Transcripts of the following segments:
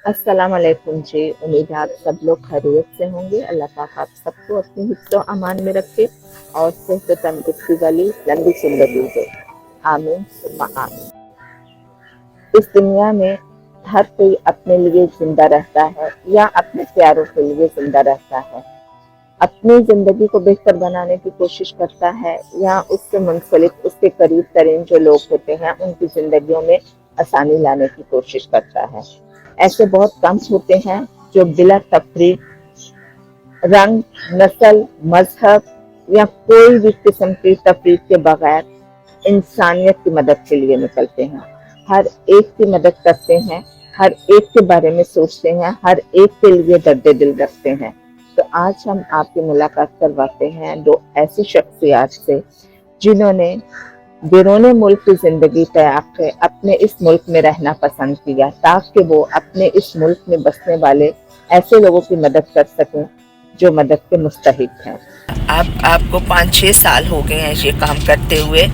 अस्सलाम वालेकुम जी। उम्मीद है आप सब लोग खैरियत से होंगे। अल्लाह पाक आप सबको अपने हिफ्ज़ व अमान में रखे और सेहत व तंदुरुस्ती वाली लंबी ज़िंदगी दे। आमीन सुम्मा आमीन। इस दुनिया में हर कोई अपने लिए जिंदा रहता है या अपने प्यारों के लिए जिंदा रहता है। अपनी ज़िंदगी को बेहतर बनाने की कोशिश करता है या उससे मुंसलिक उसके करीब तरीन जो लोग होते हैं उनकी ज़िंदगियों में आसानी लाने की कोशिश करता है। ऐसे बहुत कम होते हैं जो बिला तफरीक, रंग, नस्ल, मजहब या कोई भी किस्म की तफरीक के बगैर इंसानियत की मदद के लिए निकलते हैं। हर एक की मदद करते हैं, हर एक के बारे में सोचते हैं, हर एक के लिए दर्द दिल रखते हैं। तो आज हम आपकी मुलाकात करवाते हैं दो ऐसी शख्सियत से जिन्होंने बैरून मुल्क की जिंदगी त्याग के अपने इस मुल्क में रहना पसंद किया ताकि वो अपने इस मुल्क में बसने वाले ऐसे लोगों की मदद कर सकें जो मदद के मुस्तहिक हैं। आपको 5-6 साल हो गए हैं ये काम करते हुए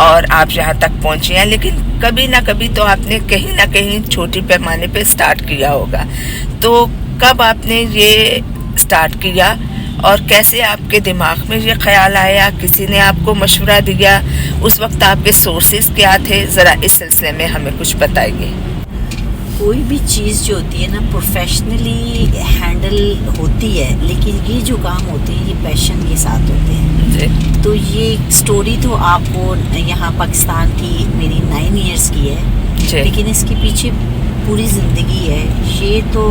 और आप यहाँ तक पहुँचे हैं, लेकिन कभी ना कभी तो आपने कहीं ना कहीं छोटे पैमाने पे स्टार्ट किया होगा। तो कब आपने ये स्टार्ट किया और कैसे आपके दिमाग में ये ख्याल आया? किसी ने आपको मशवरा दिया? उस वक्त आपके सोर्सेज क्या थे? ज़रा इस सिलसिले में हमें कुछ बताइए। कोई भी चीज़ जो होती है ना प्रोफेशनली हैंडल होती है, लेकिन ये जो काम होते हैं ये पैशन के साथ होते हैं। तो ये स्टोरी तो आपको यहाँ पाकिस्तान की मेरी 9 इयर्स की है, लेकिन इसके पीछे पूरी ज़िंदगी है। ये तो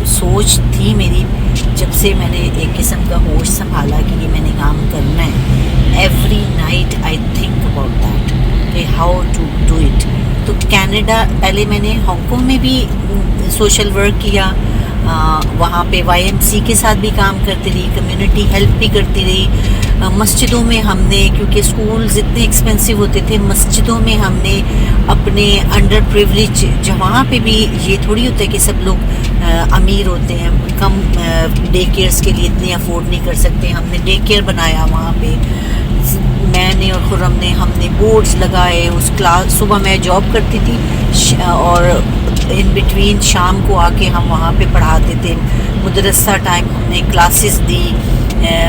सोच थी मेरी जब से मैंने एक किस्म का होश संभाला कि ये मैंने काम करना है। Every night I think about that कि हाउ टू डू इट। तो कनाडा, पहले मैंने हांगकांग में भी सोशल वर्क किया, वहाँ पे YMC के साथ भी काम करती रही, कम्युनिटी हेल्प भी करती रही। मस्जिदों में हमने, क्योंकि स्कूल्स इतने एक्सपेंसिव होते थे, मस्जिदों में हमने अपने अंडर प्रिविलेज, जहाँ पे भी ये थोड़ी होता है कि सब लोग अमीर होते हैं, कम डे केयर्स के लिए इतने अफोर्ड नहीं कर सकते, हमने डे केयर बनाया वहाँ पे। मैंने और खुर्रम ने हमने बोर्ड्स लगाए। उस क्लास, सुबह मैं जॉब करती थी और इन बिटवीन शाम को आके हम वहाँ पे पढ़ाते थे। मदरसा टाइम हमने क्लासेस दी।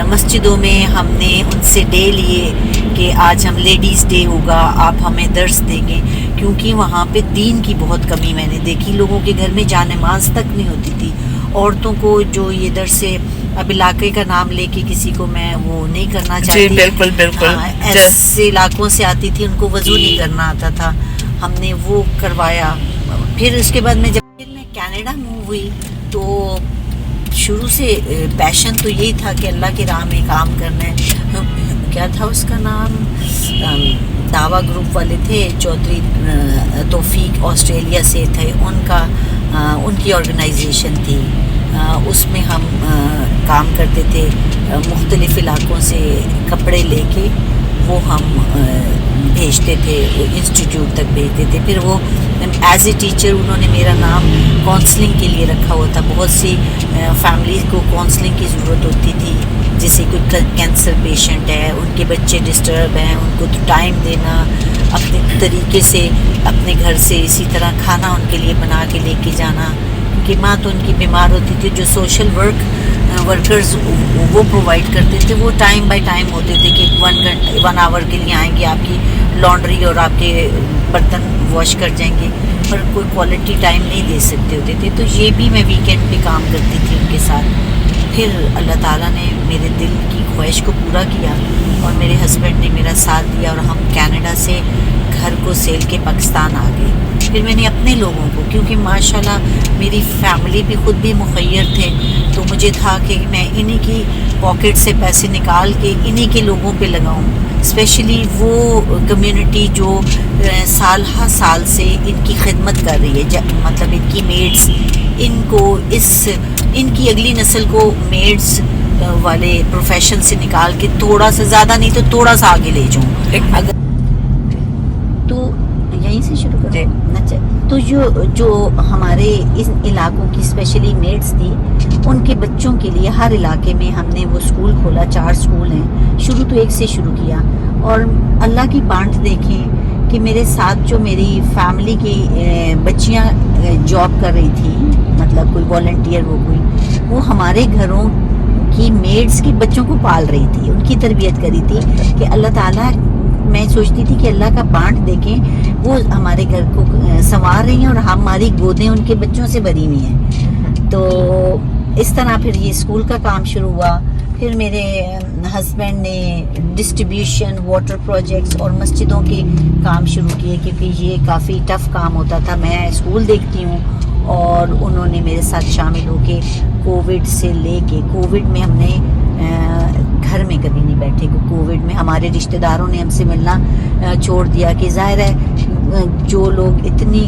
मस्जिदों में हमने उनसे डे लिए कि आज हम लेडीज़ डे होगा, आप हमें दर्स देंगे, क्योंकि वहाँ पे दीन की बहुत कमी मैंने देखी। लोगों के घर में जान-ए-नमाज़ तक नहीं होती थी। औरतों को जो ये दर से, अब इलाके का नाम लेके किसी को मैं वो नहीं करना चाहती, बिल्कुल बिल्कुल, ऐसे इलाकों से आती थी, उनको वज़ू नहीं करना आता था, हमने वो करवाया। फिर उसके बाद में जब मैं कनाडा मूव हुई तो शुरू से पैशन तो यही था कि अल्लाह की राह में काम करना है। क्या था उसका नाम, दावा ग्रुप वाले थे, चौधरी तौफीक ऑस्ट्रेलिया से थे, उनकी ऑर्गेनाइजेशन थी। उसमें हम काम करते थे, मुख्तलिफ़ इलाकों से कपड़े लेके वो हम भेजते थे, इंस्टीट्यूट तक भेजते थे। फिर वो एज ए टीचर उन्होंने मेरा नाम काउंसलिंग के लिए रखा हुआ था। बहुत सी फैमिली को काउंसलिंग की ज़रूरत होती थी, जैसे कोई कैंसर पेशेंट है, उनके बच्चे डिस्टर्ब हैं, उनको तो टाइम देना, अपने तरीके से अपने घर से इसी तरह खाना उनके लिए बना के लेके जाना, क्योंकि माँ तो उनकी बीमार होती थी। जो सोशल वर्कर्स वो प्रोवाइड करते थे, वो टाइम बाय टाइम होते थे कि 1 आवर के लिए आएंगे, आपकी लॉन्ड्री और आपके बर्तन वॉश कर जाएंगे, पर कोई क्वालिटी टाइम नहीं दे सकते होते थे। तो ये भी मैं वीकेंड पे काम करती थी उनके साथ। फिर अल्लाह ताला ने मेरे दिल की ख्वाहिश को पूरा किया और मेरे हस्बैंड ने मेरा साथ दिया और हम कनाडा से घर को सेल के पाकिस्तान आ गए। फिर मैंने अपने लोगों को, क्योंकि माशाल्लाह मेरी फैमिली भी खुद भी मुखय्यर थे, तो मुझे था कि मैं इन्हीं की पॉकेट से पैसे निकाल के इन्हीं के लोगों पे लगाऊं। स्पेशली वो कम्युनिटी जो साल हर साल से इनकी खिदमत कर रही है, मतलब इनकी मेड्स, इनकी अगली नस्ल को मेड्स वाले प्रोफेशन से निकाल के थोड़ा सा, ज़्यादा नहीं तो थोड़ा सा आगे ले जाऊँ। अगर तो यहीं से शुरू करें ना, तो जो हमारे इस इलाकों की स्पेशली मेड्स थी, उनके बच्चों के लिए हर इलाके में हमने वो स्कूल खोला। 4 स्कूल हैं, शुरू तो एक से शुरू किया। और अल्लाह की बांट देखें कि मेरे साथ जो मेरी फैमिली की बच्चियां जॉब कर रही थी, मतलब मतलब कोई वॉलंटियर हो कोई, वो हमारे घरों की मेड्स के बच्चों को पाल रही थी, उनकी तरबियत करी थी कि अल्लाह ताला, मैं सोचती थी कि अल्लाह का बांट देखें, वो हमारे घर को संवार रही हैं और हमारी गोदें उनके बच्चों से भरी हुई हैं। तो इस तरह फिर ये स्कूल का काम शुरू हुआ। फिर मेरे हस्बैंड ने डिस्ट्रीब्यूशन, वाटर प्रोजेक्ट्स और मस्जिदों के काम शुरू किए, क्योंकि ये काफ़ी टफ काम होता था। मैं स्कूल देखती हूँ और उन्होंने मेरे साथ शामिल होके कोविड से लेके, कोविड में हमने घर में कभी नहीं बैठे, कोविड में हमारे रिश्तेदारों ने हमसे मिलना छोड़ दिया कि जाहिर है जो लोग इतनी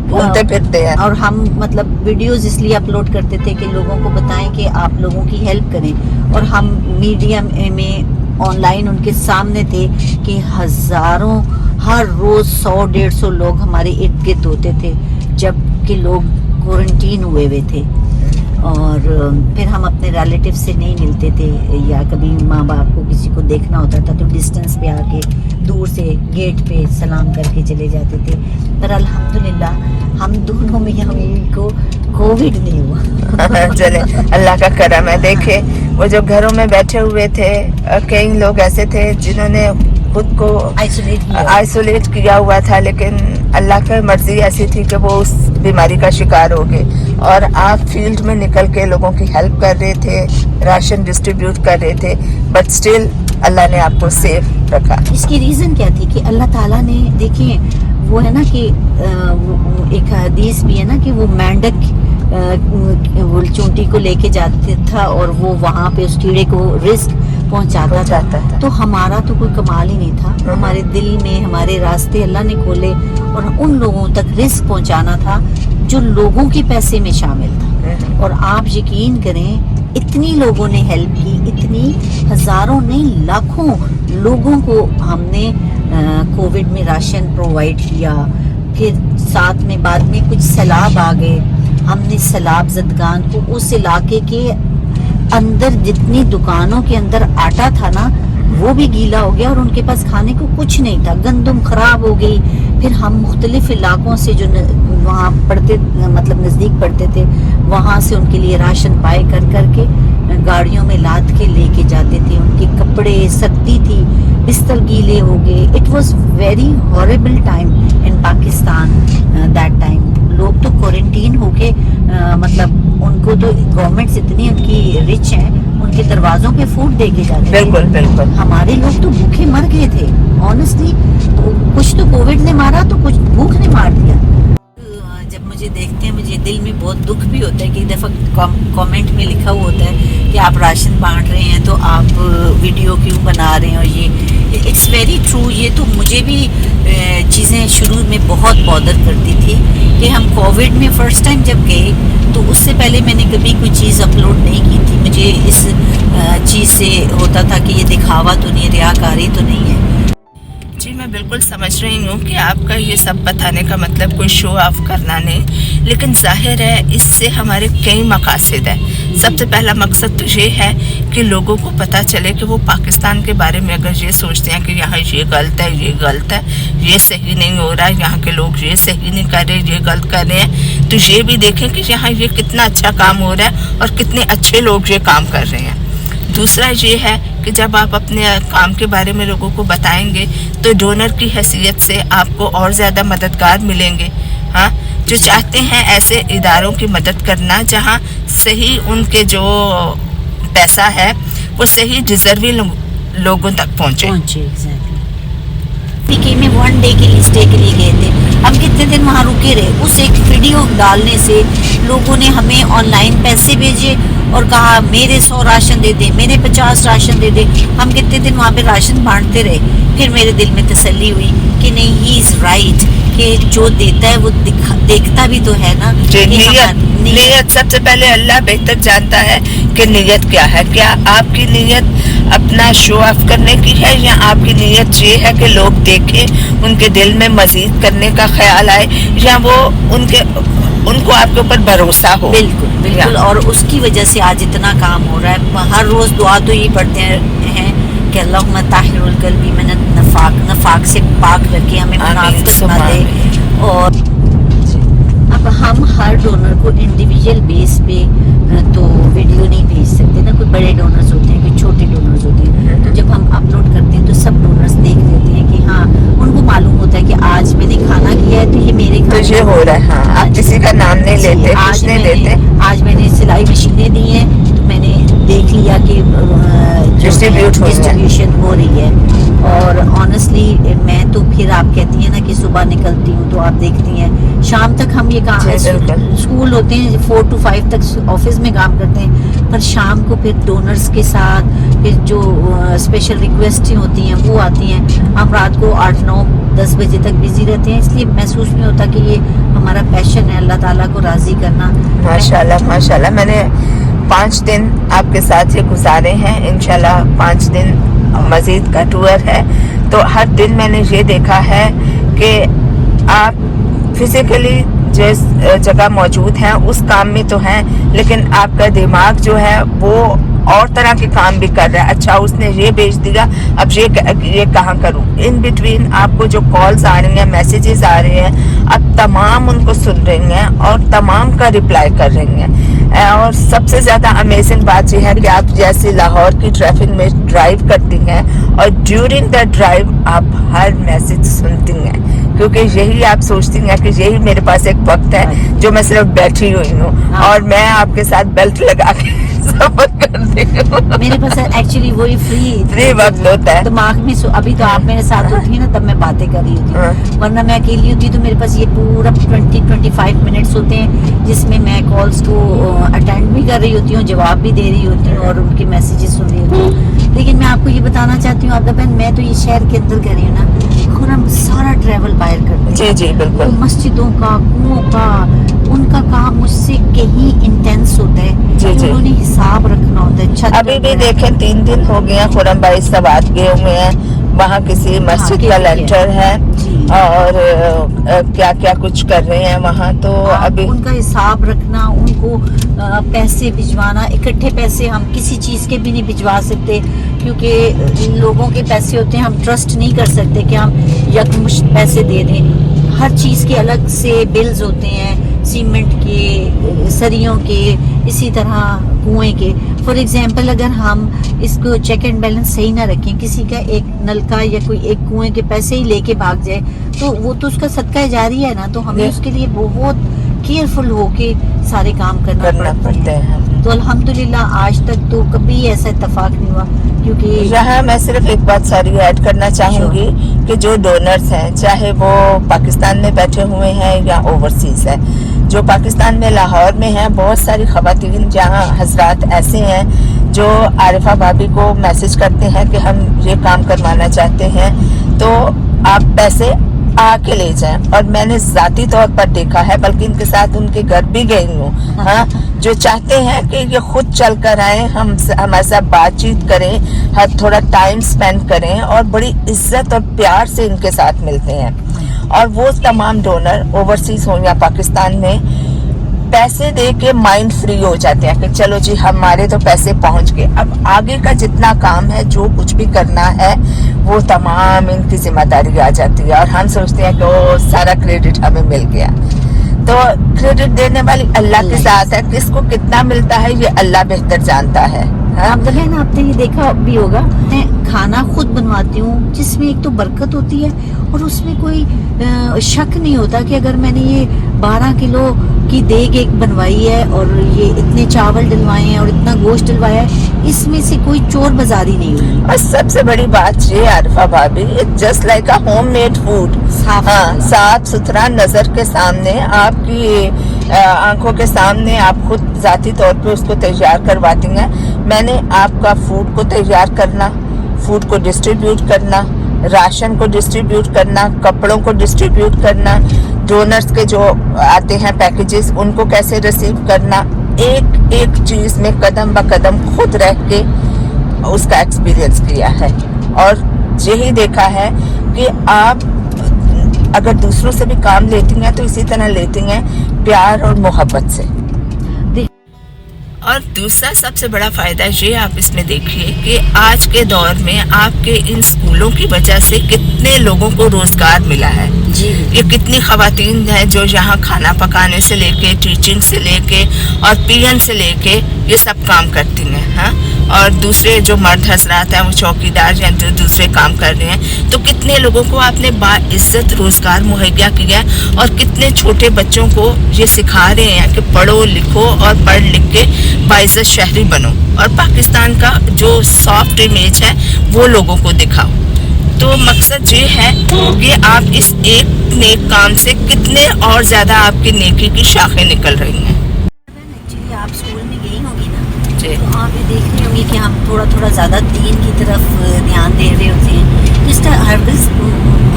घूमते फिरते हैं, और हम मतलब वीडियोस इसलिए अपलोड करते थे कि लोगों को बताएं कि आप लोगों की हेल्प करें, और हम मीडिया में ऑनलाइन उनके सामने थे कि हजारों हर रोज 100-150 लोग हमारे इर्द गिर्द होते थे जबकि लोग क्वारंटीन हुए थे। और फिर हम अपने रिलेटिव से नहीं मिलते थे, या कभी माँ बाप को किसी को देखना होता था तो डिस्टेंस पे आके दूर से गेट पे सलाम करके चले जाते थे। पर अल्हम्दुलिल्लाह हम दोनों में हमें को कोविड नहीं हुआ। चले अल्लाह का करम है। देखे वो जो घरों में बैठे हुए थे, कई लोग ऐसे थे जिन्होंने खुद को आइसोलेट किया हुआ था, लेकिन अल्लाह की मर्जी ऐसी थी कि वो उस बीमारी का शिकार हो गए, और आप फील्ड में निकल के लोगों की हेल्प कर रहे थे, राशन डिस्ट्रीब्यूट कर रहे थे, बट स्टिल अल्लाह ने आपको सेफ रखा। इसकी रीजन क्या थी कि अल्लाह ताला ने, देखिए वो है ना कि एक हदीस भी है ना कि वो मेंढक वो चूंटी को लेके जाते था और वो वहाँ पे उस कीड़े को रिस्क पहुंचाता था। तो हमारा तो कोई कमाल ही नहीं था, हमारे दिल में हमारे रास्ते अल्लाह ने खोले और उन लोगों तक रिस्क पहुंचाना था जो लोगों के पैसे में शामिल था। और आप यकीन करें इतनी लोगों ने हेल्प की, इतनी हजारों नहीं लाखों लोगों को हमने कोविड में राशन प्रोवाइड किया। फिर साथ में बाद में कुछ सैलाब आ गए, हमने सैलाब ज़दगान को उस इलाके के अंदर जितनी दुकानों के अंदर आटा था ना वो भी गीला हो गया और उनके पास खाने को कुछ नहीं था, गंदम खराब हो गई। फिर हम मुख्तलिफ इलाकों से जो वहाँ पढ़ते मतलब नज़दीक पढ़ते थे वहाँ से उनके लिए राशन पाए कर करके गाड़ियों में लाद के लेके जाते थे। उनके कपड़े, सर्दी थी, बिस्तर गीले हो गए। It was very horrible time in Pakistan that time. लोग तो क्वारंटीन होके मतलब उनको तो गवर्नमेंट इतनी उनकी रिच है, उनके दरवाजों पे फूड दे के जाते थे। बिल्कुल बिल्कुल। हमारे लोग तो भूखे मर गए थे ऑनेस्टली। कुछ तो कोविड ने मारा तो कुछ भूख ने मार दिया। जब मुझे देखते हैं मुझे दिल में बहुत दुख भी होता है कि एक दफ़ा कमेंट में लिखा हुआ होता है कि आप राशन बांट रहे हैं तो आप वीडियो क्यों बना रहे हैं। और ये इट्स वेरी ट्रू। ये तो मुझे भी चीज़ें शुरू में बहुत बॉदर करती थी कि हम कोविड में फ़र्स्ट टाइम जब गए तो उससे पहले मैंने कभी कोई चीज़ अपलोड नहीं की थी। मुझे इस चीज़ से होता था कि ये दिखावा तो नहीं, रियाकारी तो नहीं है। जी मैं बिल्कुल समझ रही हूँ कि आपका ये सब बताने का मतलब कोई शो ऑफ करना नहीं, लेकिन जाहिर है इससे हमारे कई मकासद है। सबसे पहला मकसद तो ये है कि लोगों को पता चले कि वो पाकिस्तान के बारे में अगर ये सोचते हैं कि यहाँ ये गलत है, ये गलत है, ये सही नहीं हो रहा है, यहाँ के लोग ये सही नहीं कर रहे, ये गलत कर रहे हैं, तो ये भी देखें कि यहाँ ये कितना अच्छा काम हो रहा है और कितने अच्छे लोग ये काम कर रहे हैं। दूसरा ये है कि जब आप अपने काम के बारे में लोगों को बताएंगे तो डोनर की हैसियत से आपको और ज़्यादा मददगार मिलेंगे। हाँ, जो चाहते हैं ऐसे इदारों की मदद करना जहाँ सही उनके जो पैसा है वो सही डिजर्वी लोगों तक पहुँचे। पीके में 1 डे के लिए स्टे के लिए गए थे, हम कितने दिन वहाँ रुके रहे। उस एक वीडियो डालने से लोगों ने हमें ऑनलाइन पैसे भेजे और कहा मेरे 100 राशन दे दे, मेरे 50 राशन दे दे। हम कितने दिन वहाँ पे राशन बांटते रहे। फिर मेरे दिल में तसल्ली हुई कि नहीं, ही इज़ राइट, कि जो देता है वो देखता भी तो है ना। नीयत सबसे पहले अल्लाह बेहतर जानता है कि नीयत क्या है। क्या आपकी नीयत अपना शो ऑफ करने की है या आपकी नीयत ये है कि लोग देखें, उनके दिल में मजीद करने का ख्याल आए, या वो उनको आपके ऊपर भरोसा हो। बिल्कुल बिल्कुल। और उसकी वजह से आज इतना काम हो रहा है। हर रोज दुआ तो ये पढ़ते हैं कि अल्लाहुम्मा ताहिरुल कल्बी मिनन नफाक, नफाक से पाक करके हमें मुनाफिक ना दे। और डोनर को इंडिविजुअल बेस पे तो वीडियो नहीं भेज सकते ना, कोई बड़े डोनर्स होते हैं, कोई छोटे डोनर्स होते हैं, तो जब हम अपलोड करते हैं तो सब डोनर्स देख लेते हैं कि हाँ, उनको मालूम होता है कि आज मैंने खाना किया है तो ये मेरे तो ये हो रहा है। हाँ, आप किसी का नाम नहीं लेते, कुछ नहीं लेते। आज मैंने सिलाई मशीनें दी हैं तो मैंने देख लिया कि डिस्ट्रीब्यूशन हो रही है। और ऑनेस्टली मैं तो फिर आप कहती हैं ना कि सुबह निकलती हूँ तो आप देखती हैं शाम तक हम ये काम, स्कूल होते हैं 4 to 5 तक ऑफिस में काम करते हैं, पर शाम को फिर डोनर्स के साथ फिर जो स्पेशल रिक्वेस्ट होती हैं वो आती हैं। हम रात को 8, 9, 10 बजे तक बिजी रहते हैं, इसलिए महसूस नहीं होता कि ये हमारा पैशन है अल्लाह ताला को राजी करना। माशाल्लाह माशाल्लाह। मैंने 5 दिन आपके साथ ये गुजारे हैं, इंशाल्लाह 5 दिन मजीद का टूर है। तो हर दिन मैंने ये देखा है कि आप फिजिकली जिस जगह मौजूद हैं उस काम में तो हैं, लेकिन आपका दिमाग जो है वो और तरह के काम भी कर रहा है। अच्छा, उसने ये भेज दिया, अब ये कहाँ करूँ। इन बिटवीन आपको जो कॉल्स आ रही हैं, मैसेजेस आ रहे हैं, आप तमाम उनको सुन रही हैं और तमाम का रिप्लाई कर रही हैं। और सबसे ज़्यादा अमेजिंग बात यह है कि आप जैसे लाहौर की ट्रैफिक में ड्राइव करती हैं और ड्यूरिंग द ड्राइव आप हर मैसेज सुनती हैं, क्योंकि यही आप सोचती हैं कि यही मेरे पास एक वक्त है जो मैं सिर्फ बैठी हुई हूँ और मैं आपके साथ बेल्ट लगा के सफर करती हूँ। मेरे पास एक्चुअली वही फ्री वक्त होता है दिमाग में। अभी तो आप मेरे साथ होती है ना, तब मैं बातें कर रही होती हूँ, वरना मैं अकेली होती तो मेरे पास ये पूरा 20-25 मिनट्स होते हैं जिसमें मैं कॉल्स को अटेंड भी कर रही होती हूँ, जवाब भी दे रही होती हूँ और उनके मैसेजेस सुन रही होती हूँ। लेकिन मैं आपको ये बताना चाहती हूँ आपका बहन, मैं तो ये शहर के अंदर कर रही हूँ ना, खुरम सारा ट्रैवल बाहर करते हैं। जी जी बिल्कुल। मस्जिदों का, कुओं का, उनका काम मुझसे कहीं इंटेंस होता है। जी जी। उन्होंने हिसाब रखना होता है। अभी भी देखें 3 दिन हो गए हैं, खुरम भाई सवात गए हुए हैं, वहाँ किसी मस्जिद का लेंटर है और क्या क्या कुछ कर रहे हैं वहाँ। तो अभी उनका हिसाब रखना, उनको पैसे भिजवाना, इकट्ठे पैसे हम किसी चीज के भी नहीं भिजवा सकते, क्योंकि लोगों के पैसे होते हैं, हम ट्रस्ट नहीं कर सकते कि हम यकमुश्त पैसे दे दें। हर चीज के अलग से बिल्स होते हैं, सीमेंट के, सरियों के, इसी तरह कुएं के। फॉर एग्जाम्पल अगर हम इसको चेक एंड बैलेंस सही ना रखें, किसी का एक नलका या कोई एक कुएं के पैसे ही लेके भाग जाए तो वो तो उसका सदका जारी है ना, तो हमें उसके लिए बहुत केयरफुल होके सारे काम करना पड़ते हैं। तो अल्हम्दुलिल्लाह आज तक तो कभी ऐसा इत्तेफाक नहीं हुआ, क्योंकि यहाँ मैं सिर्फ एक बात सारी ऐड करना चाहूंगी कि जो डोनर्स हैं, चाहे वो पाकिस्तान में बैठे हुए हैं या ओवरसीज है, जो पाकिस्तान में लाहौर में हैं, बहुत सारी खवातीन जहाँ हजरात ऐसे हैं जो आरिफा भाभी को मैसेज करते हैं कि हम ये काम करवाना चाहते हैं, तो आप पैसे आके ले जाएं। और मैंने जाती तौर पर देखा है, बल्कि इनके साथ उनके घर भी गई हूँ, हाँ, जो चाहते हैं कि ये खुद चल कर आए, हम हमारे साथ बातचीत करें, हर थोड़ा टाइम स्पेंड करें और बड़ी इज्जत और प्यार से इनके साथ मिलते हैं। और वो तमाम डोनर ओवरसीज हो या पाकिस्तान में पैसे दे के माइंड फ्री हो जाते हैं कि चलो जी हमारे तो पैसे पहुंच गए, अब आगे का जितना काम है, जो कुछ भी करना है, वो तमाम इनकी जिम्मेदारी आ जाती है और हम सोचते हैं कि वो सारा क्रेडिट हमें मिल गया। तो क्रेडिट देने वाली अल्लाह के साथ है, किसको कितना मिलता है ये अल्लाह बेहतर जानता है। आप बहन, आपने ये देखा भी होगा, मैं खाना खुद बनवाती हूँ जिसमें एक तो बरकत होती है और उसमें कोई शक नहीं होता कि अगर मैंने ये 12 किलो की देग एक बनवाई है और ये इतने चावल डलवाए हैं और इतना गोश्त डलवाया है, इसमें से कोई चोर बाजारी नहीं हुई। और सबसे बड़ी बात ये आरिफा भाभी, it's just like a home made food, साफ सुथरा नजर के सामने, आपकी आंखों के सामने, आप खुद जाती तौर पे उसको तैयार करवाती हैं। मैंने आपका फूड को तैयार करना, फूड को डिस्ट्रीब्यूट करना, राशन को डिस्ट्रीब्यूट करना, कपड़ों को डिस्ट्रीब्यूट करना, डोनर्स के जो आते हैं पैकेजेस उनको कैसे रिसीव करना, एक एक चीज में कदम ब कदम खुद रह के उसका एक्सपीरियंस किया है। और यही देखा है कि आप अगर दूसरों से भी काम लेती हैं तो इसी तरह लेती हैं, प्यार और मोहब्बत से। اور دوسرا سب سے بڑا فائدہ یہ آپ اس میں دیکھیے کہ آج کے دور میں آپ کے ان اسکولوں کی وجہ سے کتنے لوگوں کو روزگار ملا ہے. جی یہ کتنی خواتین ہیں جو یہاں کھانا پکانے سے لے کے ٹیچنگ سے لے کے اور PN سے لے کے یہ سب کام کرتی ہیں. ہاں اور دوسرے جو مرد حضرات ہیں وہ چوکیدار یا جو دوسرے کام کر رہے ہیں. تو کتنے لوگوں کو آپ نے باعزت روزگار مہیا کیا ہے اور کتنے چھوٹے بچوں کو یہ سکھا رہے ہیں کہ پڑھو لکھو اور پڑھ لکھ کے باعزت شہری بنو اور پاکستان کا جو سافٹ امیج ہے وہ لوگوں کو دکھاؤ. تو مقصد یہ ہے کہ آپ اس ایک نیک کام سے کتنے اور زیادہ آپ کی نیکی کی شاخیں نکل رہی ہیں. ایکچولی آپ اسکول میں گئی ہوگی نا جی تو آپ یہ دیکھ رہی ہوں گی کہ ہم تھوڑا زیادہ دین کی طرف دھیان دے رہے ہوتے ہیں. تو اس کا ہرگز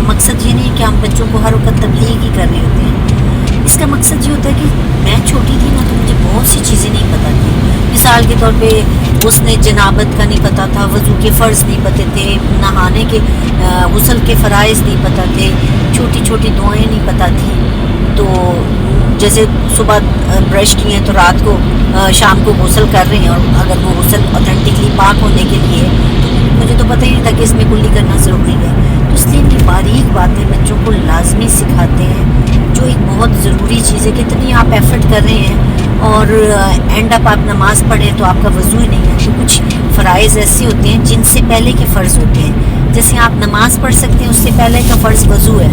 مقصد یہ نہیں کہ ہم بچوں کو ہر وقت تبلیغ ہی کر رہے ہوتے ہیں. اس کا مقصد یہ ہوتا ہے کہ میں چھوٹی تھی نا تو مجھے بہت سی چیزیں نہیں پتہ تھیں. مثال کے طور پہ اس نے جنابت کا نہیں پتہ تھا, وضو کے فرض نہیں پتہ تھے, نہانے کے غسل کے فرائض نہیں پتہ تھے, چھوٹی چھوٹی دعائیں نہیں پتہ تھیں. تو جیسے صبح برش کیے ہیں تو رات کو شام کو غسل کر رہے ہیں, اور اگر وہ غسل اوتھینٹکلی پاک ہونے کے لیے تو مجھے تو پتہ ہی نہیں تھا کہ اس میں کلی کرنا ضروری ہے. تو اس لیے یہ باریک باتیں بچوں کو لازمی سکھاتے ہیں جو ایک بہت ضروری چیز ہے. کتنی آپ ایفرٹ کر رہے ہیں اور اینڈ اپ آپ نماز پڑھیں تو آپ کا وضو ہی نہیں ہے. تو کچھ فرائض ایسے ہوتے ہیں جن سے پہلے کے فرض ہوتے ہیں. جیسے آپ نماز پڑھ سکتے ہیں اس سے پہلے کا فرض وضو ہے,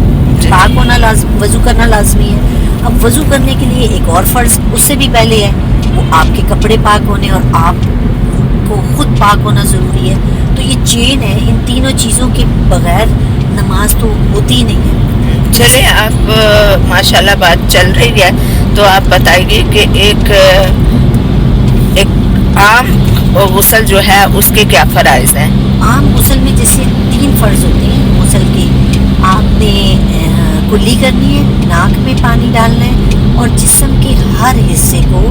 پاک ہونا وضو کرنا لازمی ہے. اب وضو کرنے کے لیے ایک اور فرض اس سے بھی پہلے ہے, وہ آپ کے کپڑے پاک ہونے اور آپ کو خود پاک ہونا ضروری ہے. تو یہ چین ہے, ان تینوں چیزوں کے بغیر نماز تو ہوتی ہی نہیں ہے. چلے آپ ماشاءاللہ بات چل رہی ہے تو آپ بتائیے کہ ایک عام غسل جو ہے اس کے کیا فرائض ہیں؟ عام غسل میں جیسے 3 فرض ہوتے ہیں غسل کے. آپ نے کلی کرنی ہے, ناک میں پانی ڈالنا ہے اور جسم کے ہر حصے کو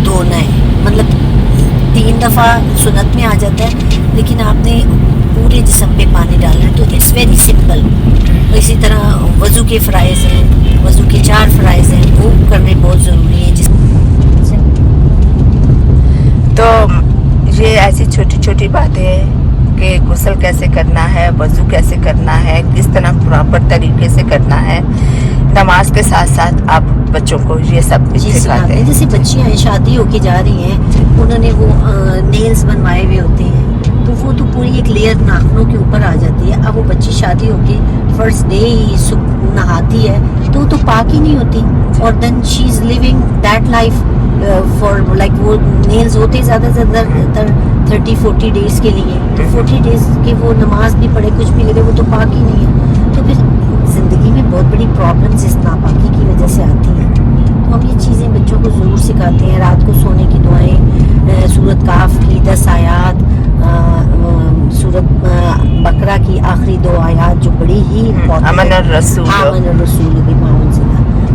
دھونا ہے. مطلب 3 دفعہ سنت میں آ جاتا ہے لیکن آپ نے پورے جسم پہ پانی ڈالنا ہے. تو اٹس ویری سمپل. اسی طرح وضو کے فرائض ہیں, وضو کے 4 فرائض ہیں, وہ کرنے بہت ضروری ہیں. تو یہ ایسی چھوٹی چھوٹی باتیں کہ غسل کیسے کرنا ہے, وضو کیسے کرنا ہے, کس طرح پراپر طریقے سے کرنا ہے, نماز کے ساتھ ساتھ آپ بچوں کو یہ سب سکھاتے ہیں. جیسے بچیاں ہیں شادی ہو کے جا رہی ہیں, انہوں نے وہ نیلز بنوائے ہوئے ہوتے ہیں تو وہ تو پوری ایک لیئر ناخنوں کے اوپر آ جاتی ہے. اب وہ بچی شادی ہو کے فرسٹ ڈے ہی نہاتی ہے تو وہ تو پاک ہی نہیں ہوتی. اور then she is living that life for like وہ نیلز ہوتے زیادہ سے زیادہ 30-40 ڈیز کے لیے. تو 40 ڈیز کے وہ نماز بھی پڑھے کچھ بھی لگے وہ تو پاک ہی نہیں ہے. تو پھر زندگی میں بہت بڑی پرابلمز اس ناپاکی کی وجہ سے آتی ہیں. تو ہم یہ چیزیں بچوں کو ضرور سکھاتے ہیں. رات کو سونے کی دعائیں, سورۃ کاف کی 10 آیات, سورۃ بقرہ کی آخری 2 آیات جو بڑی ہی آمن الرسول بما انزل,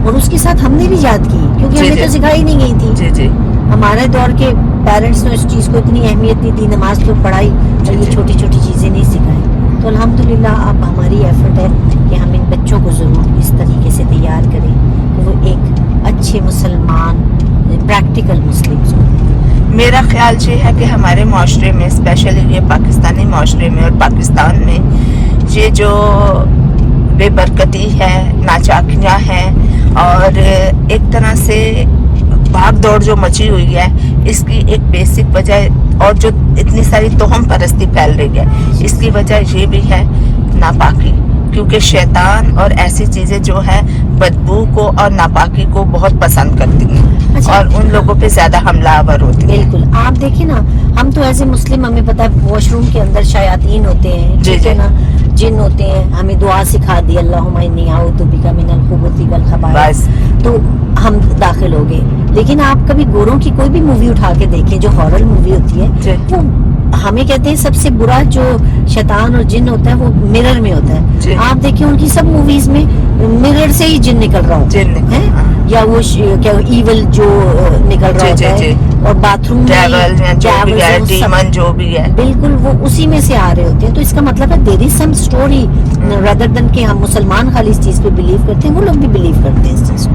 اور اس کے ساتھ ہم نے بھی یاد کی کیونکہ ہمیں تو سکھائی نہیں گئی تھی. جی جی ہمارے دور کے پیرنٹس نے اس چیز کو اتنی اہمیت نہیں دی, نماز تو پڑھائی اور یہ چھوٹی چھوٹی چیزیں نہیں سکھائیں. تو الحمدللہ اب ہماری ایفرٹ ہے کہ ہم ان بچوں کو ضرور اس طریقے سے تیار کریں کہ وہ ایک اچھے مسلمان, پریکٹیکل مسلمز ہوں. میرا خیال یہ ہے کہ ہمارے معاشرے میں اسپیشلی یہ پاکستانی معاشرے میں اور پاکستان میں یہ جو بے برکتی ہے, ناچاکیاں ہیں اور ایک طرح سے بھاگ دوڑ جو مچی ہوئی ہے, اس کی ایک بیسک وجہ اور جو اتنی ساری توہم پرستی پھیل رہی ہے اس کی وجہ یہ بھی ہے ناپاکی. کیونکہ شیطان اور ایسی چیزیں جو ہے بدبو کو اور ناپاکی کو بہت پسند کرتی ہیں اور ان لوگوں پہ زیادہ حملہ آور ہوتی ہیں. بالکل. آپ دیکھیں نا, ہم تو ایز اے مسلم ہمیں پتہ ہے واش روم کے اندر شیاطین ہوتے ہیں, ٹھیک ہے نا, جن ہوتے ہیں. ہمیں دعا سکھا دی اللہم انی اعوذ بک من الخبث والخبائث, تو ہم داخل ہو گئے. لیکن آپ کبھی گوروں کی کوئی بھی مووی اٹھا کے دیکھیں جو ہارر مووی ہوتی ہے, وہ ہمیں کہتے ہیں سب سے برا جو شیطان اور جن ہوتا ہے وہ مرر میں ہوتا ہے. آپ دیکھیں ان کی سب موویز میں مرر سے ہی جن نکل رہا ہوتا ہے, یا وہ کیا ایول جو نکل رہا ہوتا ہے, اور باتھ روم میں جو بھی ہے بالکل وہ اسی میں سے آ رہے ہوتے ہیں. تو اس کا مطلب ہے دیر از سم اسٹوری, ردر دن کہ ہم مسلمان خالی اس چیز پہ بلیو کرتے ہیں, وہ لوگ بھی بلیو کرتے ہیں اس چیز کو.